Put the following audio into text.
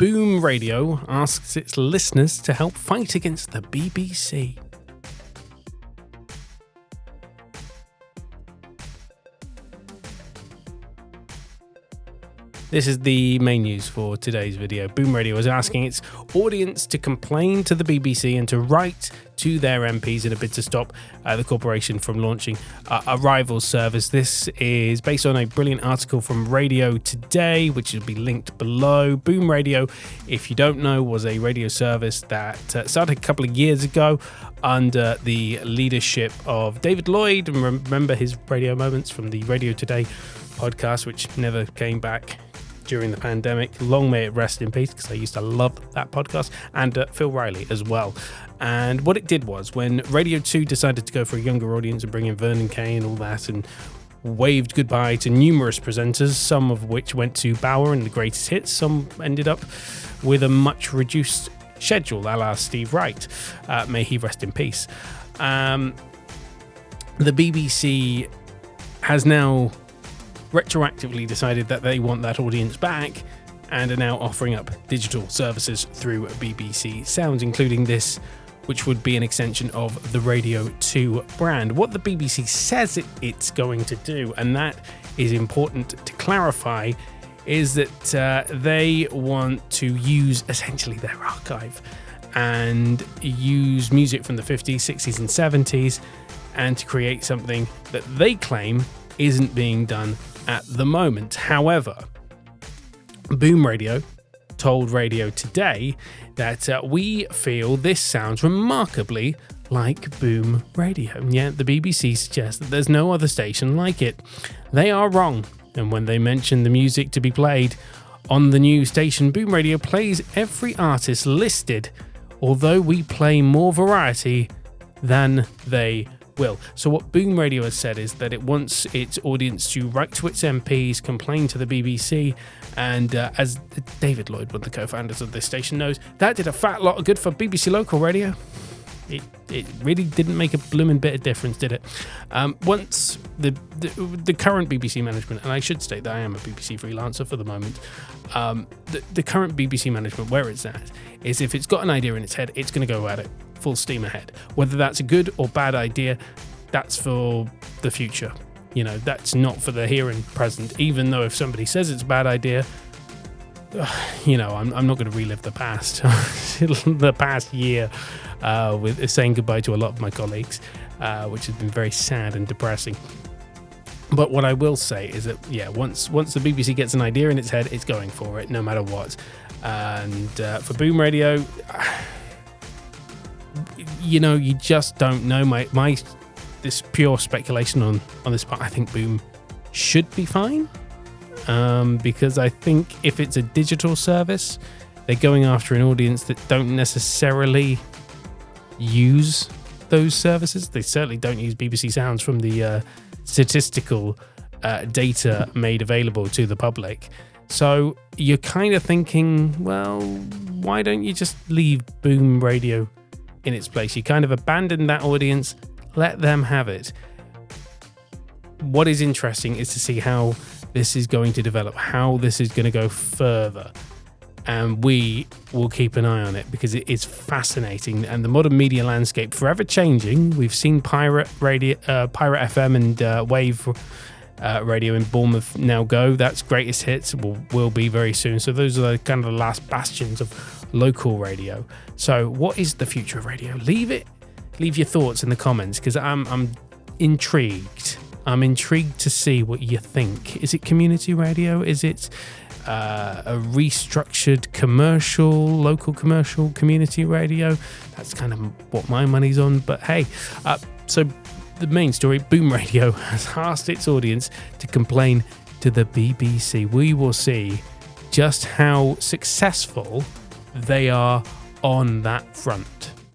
Boom Radio asks its listeners to help fight against the BBC. This is the main news for today's video. Boom Radio is asking its audience to complain to the BBC and to write to their MPs in a bid to stop the corporation from launching a rival service. This is based on a brilliant article from Radio Today, which will be linked below. Boom Radio, if you don't know, was a radio service that started a couple of years ago under the leadership of David Lloyd. And remember his radio moments from the Radio Today podcast, which never came back during the pandemic. Long may it rest in peace, because I used to love that podcast, and Phil Riley as well. And what it did was, when Radio 2 decided to go for a younger audience and bring in Vernon Kay and all that, and waved goodbye to numerous presenters, some of which went to Bauer and the greatest hits, some ended up with a much reduced schedule, a la Steve Wright. May he rest in peace. The BBC has now retroactively decided that they want that audience back and are now offering up digital services through BBC Sounds, including this, which would be an extension of the Radio 2 brand. What the BBC says it's going to do, and that is important to clarify, is that they want to use essentially their archive and use music from the 50s, 60s and 70s, and to create something that they claim isn't being done at the moment. However, Boom Radio told Radio Today that we feel this sounds remarkably like Boom Radio. And yet the BBC suggests that there's no other station like it. They are wrong. And when they mention the music to be played on the new station, Boom Radio plays every artist listed, although we play more variety than they will. So what Boom Radio has said is that it wants its audience to write to its MPs, complain to the BBC, and as David Lloyd, one of the co-founders of this station, knows, that did a fat lot of good for BBC Local Radio. It really didn't make a blooming bit of difference, did it? Once the current BBC management, and I should state that I am a BBC freelancer for the moment, the current BBC management, where it's at, is if it's got an idea in its head, it's going to go at it full steam ahead. Whether that's a good or bad idea, that's for the future. You know, that's not for the here and present. Even though if somebody says it's a bad idea, you know, I'm not going to relive the past, the past year with saying goodbye to a lot of my colleagues, which has been very sad and depressing. But what I will say is that, yeah, once the BBC gets an idea in its head, it's going for it, no matter what. And for Boom Radio, you know, you just don't know. My this pure speculation on this part. I think Boom should be fine, because I think if it's a digital service, they're going after an audience that don't necessarily use those services. They certainly don't use BBC Sounds from the statistical data made available to the public. So you're kind of thinking, well, why don't you just leave Boom Radio in its place? You kind of abandon that audience, let them have it. What is interesting is to see how this is going to develop, how this is going to go further. And we will keep an eye on it, because it is fascinating, and the modern media landscape forever changing. We've seen Pirate Radio, Pirate FM and Wave Radio in Bournemouth now go. That's greatest hits will be very soon. So those are kind of the last bastions of local radio. So what is the future of radio? Leave your thoughts in the comments, because I'm intrigued. I'm intrigued to see what you think. Is it community radio? Is it a restructured local commercial community radio? That's kind of what my money's on. But hey, so the main story, Boom Radio has asked its audience to complain to the BBC. We will see just how successful they are on that front.